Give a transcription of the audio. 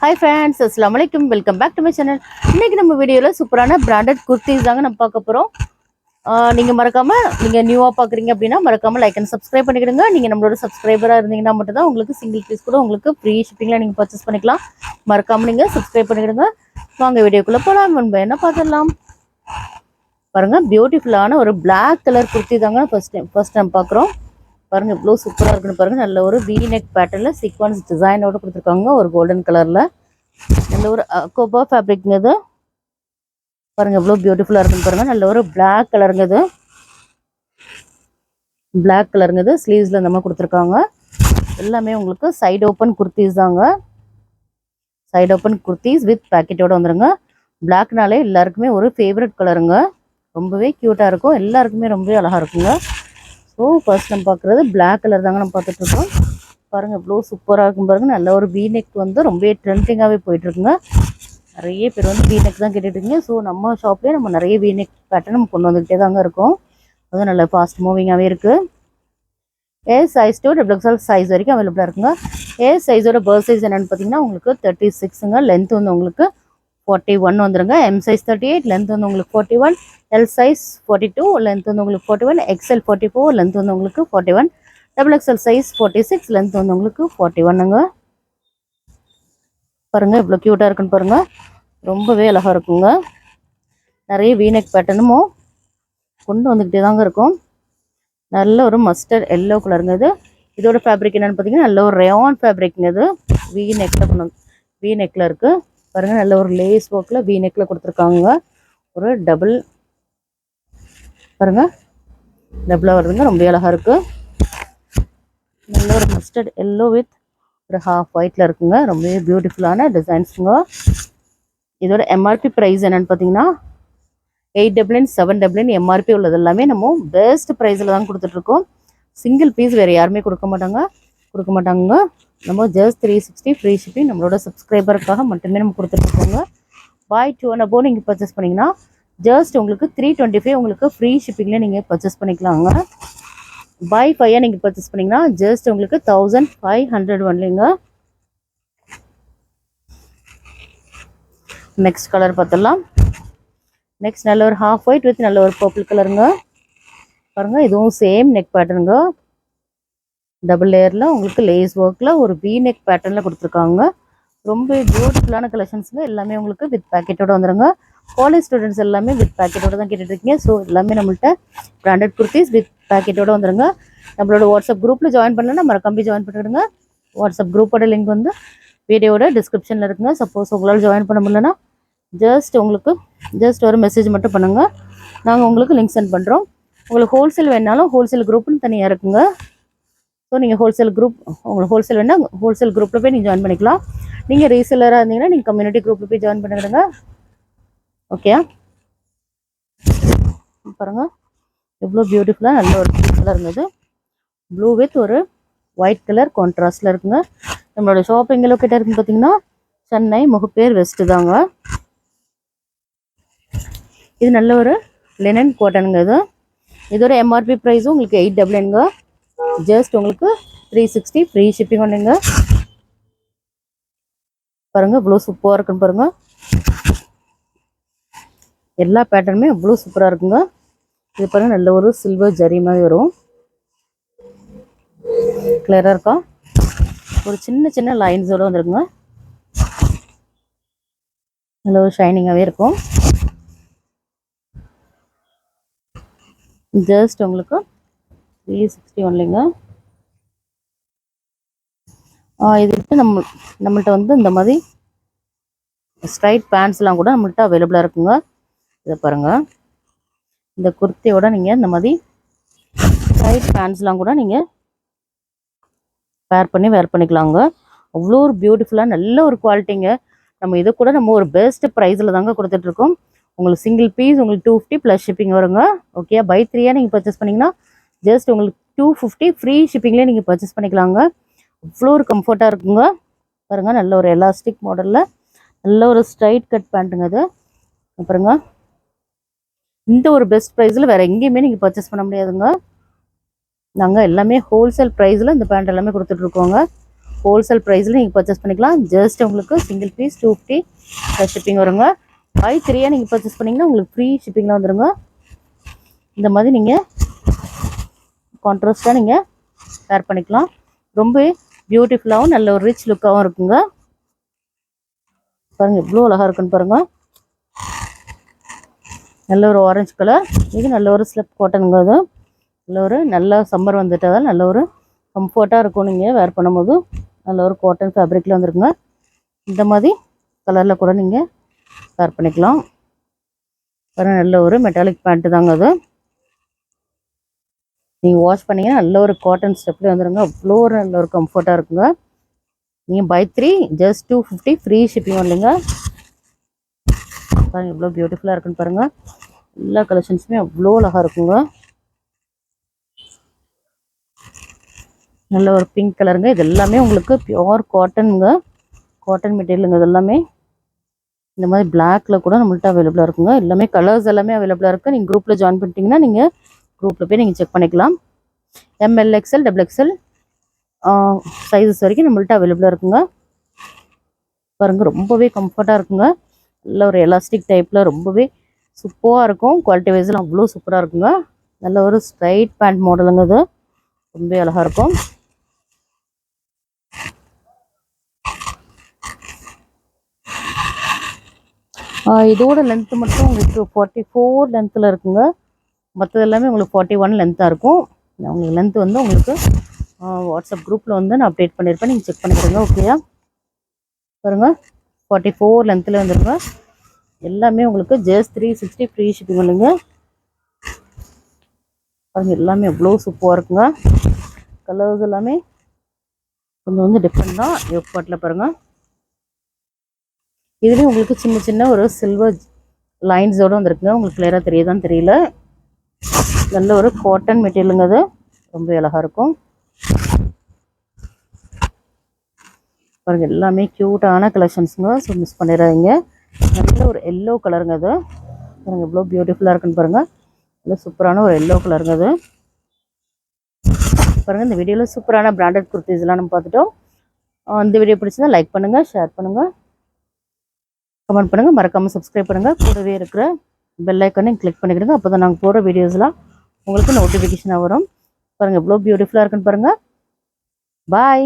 Hi friends, Assalamualaikum. Welcome back to my channel. இன்னைக்கு நம்ம வீடியோல சூப்பரான பிராண்டட் குர்த்திஸ் தாங்க நம்ம பார்க்க போறோம். நீங்க மறக்காம நீங்க நியூவா பாக்குறீங்க அப்படின்னா மறக்காம லைக் அண்ட் சப்ஸ்கிரைப் பண்ணிக்கிடுங்க. நீங்க நம்மளோட சப்ஸ்கிரைபரா இருந்தீங்கன்னா மட்டும் தான் உங்களுக்கு சிங்கிள் பீஸ் கூட உங்களுக்கு ஃப்ரீ ஷிப்பிங்ல நீங்க பர்ச்சேஸ் பண்ணிக்கலாம். மறக்காம நீங்க சப்ஸ்கிரைப் பண்ணிக்கிடுங்க. வாங்க வீடியோக்குள்ள போலாம். என்ன பார்க்கலாம். பாருங்க பியூட்டிஃபுல்லான ஒரு பிளாக் கலர் குர்த்தி தாங்க ஃபர்ஸ்ட் டைம் பார்க்குறோம். பாருங்க இவ்வளோ சூப்பராக இருக்குன்னு பாருங்க. நல்ல ஒரு வி நெக் பேட்டர்ல சீக்வன்ஸ் டிசைனோட கொடுத்துருக்காங்க. ஒரு கோல்டன் கலர்ல நல்ல ஒரு கோபா ஃபேப்ரிக்ங்க இது. பாருங்க எவ்வளோ பியூட்டிஃபுல்லாக இருக்குன்னு பாருங்க. நல்ல ஒரு பிளாக் கலருங்க இது. பிளாக் கலருங்க இது. ஸ்லீவ்ஸ்ல இந்த மாதிரி கொடுத்துருக்காங்க. எல்லாமே உங்களுக்கு சைடு ஓப்பன் குர்த்திஸ் தாங்க. சைடு ஓப்பன் குர்த்திஸ் வித் பேக்கெட்டோட வந்துருங்க. பிளாக்னாலே எல்லாருக்குமே ஒரு ஃபேவரட் கலருங்க. ரொம்பவே க்யூட்டாக இருக்கும். எல்லாருக்குமே ரொம்பவே அழகாக இருக்குங்க. ஸோ ஃபர்ஸ்ட் நம்ம பார்க்குறது பிளாக் கலர் தாங்க நம்ம பார்த்துட்ருக்கோம். பாருங்கள் இவ்வளோ சூப்பராக இருக்கும் பாருங்கள். நல்ல ஒரு வி நெக் வந்து ரொம்பவே ட்ரெண்டிங்காகவே போயிட்டுருக்குங்க. நிறைய பேர் வந்து வி நெக் தான் கேட்டுட்ருக்கீங்க. ஸோ நம்ம ஷாப்லேயே நம்ம நிறைய வி நெக் பேட்டர்ன் நம்ம கொண்டு வந்துக்கிட்டே தாங்க இருக்கோம். அதுவும் நல்ல ஃபாஸ்ட் மூவிங்காகவே இருக்குது. As size to XL size வரைக்கும் அவைலபிளாக இருக்குங்க. ஏஎஸ் சைஸோட பர்த் சைஸ் என்னென்னு பார்த்தீங்கன்னா உங்களுக்கு 36ங்க. லென்த் வந்து உங்களுக்கு 41 வந்துருங்க. எம் சைஸ் 38, லென்த் வந்து உங்களுக்கு 41, எல் சைஸ் 42, லென்த் வந்து உங்களுக்கு 41, XL 44, லென்த் வந்து உங்களுக்கு 41, XXL சைஸ் 46, லென்த் வந்து உங்களுக்கு 41ங்க. பாருங்க இவ்வளோ க்யூட்டாக இருக்குன்னு பாருங்க. ரொம்பவே அழகாக இருக்குங்க. நிறைய வீநெக் பேட்டர்னும் கொண்டு வந்துக்கிட்டே தாங்க இருக்கும். நல்ல ஒரு மஸ்டர்ட் எல்லோ கலருங்க இது. இதோட ஃபேப்ரிக் என்னென்னு பார்த்தீங்கன்னா நல்ல ஒரு ரேயான் ஃபேப்ரிக்ங்க இது. வி நெக்கில் இருக்குது பாருங்க. நல்ல ஒரு லேஸ் ஒர்க்கில் வி நெக்கில் கொடுத்துருக்காங்க. ஒரு டபுள் பாருங்க டபுளாக வருதுங்க. ரொம்ப அழகாக இருக்குது. நல்ல ஒரு மஸ்டர்ட் எல்லோ வித் ஒரு ஹாஃப் ஒயிட்டில் இருக்குங்க. ரொம்பவே பியூட்டிஃபுல்லான டிசைன்ஸுங்க. இதோட எம்ஆர்பி ப்ரைஸ் என்னென்னு பார்த்தீங்கன்னா 899, 799 எம்ஆர்பி உள்ளது எல்லாமே நம்ம பெஸ்ட் ப்ரைஸில் தான் கொடுத்துட்ருக்கோம். சிங்கிள் பீஸ் வேறு யாருமே கொடுக்க மாட்டாங்க. நம்ம ஜஸ்ட் 360 ஃப்ரீ ஷிப்பிங் நம்மளோட சப்ஸ்கிரைபருக்காக மட்டுமே நம்ம கொடுத்துட்ருக்கோங்க. பாய் 2 and above நீங்கள் பர்ச்சேஸ் பண்ணிங்கன்னா ஜஸ்ட் உங்களுக்கு 325 உங்களுக்கு ஃப்ரீ ஷிப்பிங்கில் நீங்கள் பர்ச்சேஸ் பண்ணிக்கலாங்க. பாய் 5 நீங்கள் பர்ச்சேஸ் பண்ணிங்கன்னா ஜஸ்ட் உங்களுக்கு 1500 ஒன்லிங்க. நெக்ஸ்ட் கலர் பார்த்துடலாம். நெக்ஸ்ட் நல்ல ஒரு ஹாஃப் ஒயிட் வித் நல்ல ஒரு பர்பிள் கலருங்க. பாருங்கள் இதுவும் சேம் நெக் பேட்டர்னுங்க. டபுள் லேயரில் உங்களுக்கு லேஸ் ஒர்க்கில் ஒரு வி நெக் பேட்டர்னில் கொடுத்துருக்காங்க. ரொம்ப பியூட்டிஃபுல்லான கலெக்ஷன்ஸுங்க. எல்லாமே உங்களுக்கு வித் பேக்கெட்டோட வந்துடுங்க. காலேஜ் ஸ்டூடெண்ட்ஸ் எல்லாமே வித் பேக்கெட்டோட தான் கேட்டுட்ருக்கீங்க. ஸோ எல்லாமே நம்மள்ட்ட பிராண்டட் குர்த்திஸ் வித் பேக்கெட்டோட வந்துடுங்க. நம்மளோட வாட்ஸ்அப் குரூப்பில் ஜாயின் பண்ணலன்னா மறக்காம ஜாயின் பண்ணிவிடுங்க. வாட்ஸ்அப் குரூப்போட லிங்க் வந்து வீடியோட டிஸ்கிரிப்ஷனில் இருக்குங்க. சப்போஸ் உங்களால் ஜாயின் பண்ண முடியலன்னா ஜஸ்ட் ஒரு மெசேஜ் மட்டும் பண்ணுங்கள். நாங்கள் உங்களுக்கு லிங்க் சென்ட் பண்ணுறோம். உங்களுக்கு ஹோல்சேல் வேணாலும் ஹோல்சேல் குரூப்னு தனியாக இருக்குங்க. ஸோ நீங்கள் உங்களுக்கு ஹோல்சேல் வேணால் ஹோல்சேல் குரூப்பில் போய் நீங்கள் ஜாயின் பண்ணிக்கலாம். நீங்கள் ரீசெல்லராக இருந்தீங்கன்னா நீங்கள் கம்யூனிட்டி குரூப்பில் போய் ஜாயின் பண்ணிவிடுங்க. ஓகே பாருங்கள் எவ்வளோ பியூட்டிஃபுல்லாக நல்ல ஒரு கலர் இருந்தது. ப்ளூ வித் ஒரு ஒயிட் கலர் கான்ட்ராஸ்டில் இருக்குங்க. நம்மளோட ஷாப் எங்கே லொக்கேட்டாக இருக்குன்னு பார்த்தீங்கன்னா சென்னை முகப்பேர் வெஸ்ட்டு தாங்க. இது நல்ல ஒரு லினன் காட்டனுங்க இது. இதோட எம்ஆர்பி ப்ரைஸும் உங்களுக்கு 899ங்க. ஜஸ்ட் உங்களுக்கு 360 ஃப்ரீ ஷிப்பிங் ஒன்றுங்க. பாருங்கள் இவ்வளோ சூப்பராக இருக்குன்னு பாருங்கள். எல்லா பேட்டர்னுமே இவ்வளோ சூப்பராக இருக்குங்க. இது பாருங்கள் நல்ல ஒரு சில்வர் ஜரி மாதிரி வரும். கிளியராக இருக்கா. ஒரு சின்ன லைன்ஸோடு வந்துருக்குங்க. நல்ல ஒரு ஷைனிங்காகவே இருக்கும். ஜஸ்ட் உங்களுக்கு 360 ஒன்லிங்க. இது நம்மள்ட்ட வந்து இந்த மாதிரி ஸ்ட்ரைட் பேண்ட்ஸ்லாம் கூட நம்மள்ட்ட அவைலபிளாக இருக்குங்க. இதை பாருங்கள். இந்த குர்த்தியோட நீங்கள் இந்த மாதிரி ஸ்ட்ரைட் பேண்ட்ஸ்லாம் கூட நீங்கள் வேர் பண்ணிக்கலாங்க. அவ்வளோ ஒரு பியூட்டிஃபுல்லாக நல்ல ஒரு குவாலிட்டிங்க. நம்ம இது கூட நம்ம ஒரு பெஸ்ட் ப்ரைஸில் தாங்க கொடுத்துட்ருக்கோம். உங்களுக்கு சிங்கிள் பீஸ் உங்களுக்கு 250 ப்ளஸ் ஷிப்பிங் வருங்க. ஓகே பை 3 நீங்கள் பர்ச்சேஸ் பண்ணிங்கன்னா ஜஸ்ட் உங்களுக்கு 250 ஃப்ரீ ஷிப்பிங்லேயே நீங்கள் பர்ச்சேஸ் பண்ணிக்கலாங்க. அவ்வளோ ஒரு கம்ஃபர்ட்டாக இருக்குங்க. பாருங்கள் நல்ல ஒரு எலாஸ்டிக் மாடலில் நல்ல ஒரு ஸ்ட்ரைட் கட் பேண்ட்டுங்க அது. அப்புறங்க இந்த ஒரு பெஸ்ட் ப்ரைஸில் வேறு எங்கேயுமே நீங்கள் பர்ச்சேஸ் பண்ண முடியாதுங்க. நாங்கள் எல்லாமே ஹோல்சேல் ப்ரைஸில் இந்த பேண்ட் எல்லாமே கொடுத்துட்ருக்கோங்க. ஹோல்சேல் ப்ரைஸில் நீங்கள் பர்ச்சேஸ் பண்ணிக்கலாம். ஜஸ்ட் உங்களுக்கு சிங்கிள் பீஸ் 250 ப்ளஸ் ஷிப்பிங் வருங்க. பை 3 நீங்கள் பர்ச்சேஸ் பண்ணிங்கன்னா உங்களுக்கு ஃப்ரீ ஷிப்பிங்கில் வந்துடுங்க. இந்த மாதிரி நீங்கள் கான்ட்ராஸ்ட்டாக நீங்கள் வேர் பண்ணிக்கலாம். ரொம்ப பியூட்டிஃபுல்லாகவும் நல்ல ஒரு ரிச் லுக்காகவும் இருக்குங்க. பாருங்கள் எவ்வளோ அழகாக இருக்குன்னு பாருங்கள். நல்ல ஒரு ஆரஞ்சு கலர், இது நல்ல ஒரு ஸ்லிப் காட்டனுங்க. அது நல்ல சம்மர் வந்துட்டதால் நல்ல ஒரு கம்ஃபர்ட்டாக இருக்கும். நீங்கள் வேர் பண்ணும்போது நல்ல ஒரு காட்டன் ஃபேப்ரிக்கில் வந்துருக்குங்க. இந்த மாதிரி கலரில் கூட நீங்கள் வேர் பண்ணிக்கலாம். பாருங்கள் நல்ல ஒரு மெட்டாலிக் பேண்ட்டு தாங்க அது. நீங்கள் வாஷ் பண்ணிங்கன்னா நல்ல ஒரு காட்டன் ஸ்டெப்லேயே வந்துடுங்க. அவ்வளோ ஒரு நல்ல ஒரு கம்ஃபர்ட்டாக இருக்குங்க. நீங்கள் பை 3 ஜஸ்ட் 250 ஃப்ரீ ஷிப்பிங் வரலைங்க. பாருங்கள் எவ்வளோ பியூட்டிஃபுல்லாக இருக்குன்னு பாருங்கள். எல்லா கலெக்ஷன்ஸுமே அவ்வளோ அழகாக இருக்குங்க. நல்ல ஒரு பிங்க் கலருங்க. இது எல்லாமே உங்களுக்கு பியோர் காட்டனுங்க, காட்டன் மெட்டீரியலுங்க. இது எல்லாமே இந்த மாதிரி பிளாக்ல கூட நம்மள்ட்ட அவைலபிளாக இருக்குங்க. எல்லாமே கலர்ஸ் எல்லாமே அவைலபிளாக இருக்குது. நீங்கள் குரூப்பில் ஜாயின் பண்ணிட்டீங்கன்னா நீங்கள் குரூப்பில் போய் நீங்கள் செக் பண்ணிக்கலாம். ML XL XXL சைஸஸ் வரைக்கும் நம்மள்ட்ட அவைலபிளாக இருக்குங்க. பாருங்கள் ரொம்பவே கம்ஃபர்ட்டாக இருக்குங்க. நல்ல ஒரு எலாஸ்டிக் டைப்பில் ரொம்பவே சூப்பராக இருக்கும். குவாலிட்டி வைஸ்லாம் அவ்வளோ சூப்பராக இருக்குங்க. நல்ல ஒரு ஸ்ட்ரைட் பேண்ட் மாடலுங்க. இது ரொம்ப அழகாக இருக்கும். இதோட லென்த்து மட்டும் உங்களுக்கு 44 லென்த்தில் இருக்குங்க. மற்றது எல்லாமே உங்களுக்கு 41 லென்த்தாக இருக்கும். உங்களுக்கு லென்த்து வந்து உங்களுக்கு வாட்ஸ்அப் குரூப்பில் வந்து நான் அப்டேட் பண்ணியிருப்பேன். நீங்கள் செக் பண்ணிக்கிறீங்க. ஓகேயா பாருங்கள் 44 லென்த்தில் வந்துருங்க. எல்லாமே உங்களுக்கு ஜஸ்ட் 360 ஃப்ரீ ஷிப்பிங் இல்லைங்க. பாருங்கள் எல்லாமே எவ்வளோ சூப்பராக இருக்குங்க. கலர்ஸ் எல்லாமே கொஞ்சம் வந்து டிஃப்ரெண்ட் தான். யோக்பாட்டில் பாருங்கள். இதுலேயும் உங்களுக்கு சின்ன சின்ன ஒரு சில்வர் லைன்ஸோடு வந்துருக்குங்க. உங்களுக்கு கிளியராக தெரியுதான்னு தெரியல. நல்ல ஒரு காட்டன் மெட்டீரியலுங்க. அது ரொம்ப அழகாக இருக்கும். பாருங்கள் எல்லாமே க்யூட்டான கலெக்ஷன்ஸுங்க. ஸோ மிஸ் பண்ணிடாதீங்க. நல்ல ஒரு எல்லோ கலருங்க. அது பாருங்கள் எவ்வளோ பியூட்டிஃபுல்லாக இருக்குன்னு பாருங்கள். நல்ல சூப்பரான ஒரு எல்லோ கலருங்க. அது பாருங்கள் இந்த வீடியோவில் சூப்பரான பிராண்டட் குர்த்திஸ்லாம் நம்ம பார்த்துட்டோம். இந்த வீடியோ பிடிச்சதா லைக் பண்ணுங்கள், ஷேர் பண்ணுங்கள், கமெண்ட் பண்ணுங்கள், மறக்காமல் சப்ஸ்கிரைப் பண்ணுங்கள். கூடவே இருக்கிற பெல் ஐக்கானையும் கிளிக் பண்ணிக்கிடுங்க. அப்போ தான் நாங்கள் போகிற வீடியோஸ்லாம் உங்களுக்கு நோட்டிஃபிகேஷனாக வரும். பாருங்கள் எவ்வளோ பியூட்டிஃபுல்லாக இருக்குன்னு பாருங்கள். பாய்.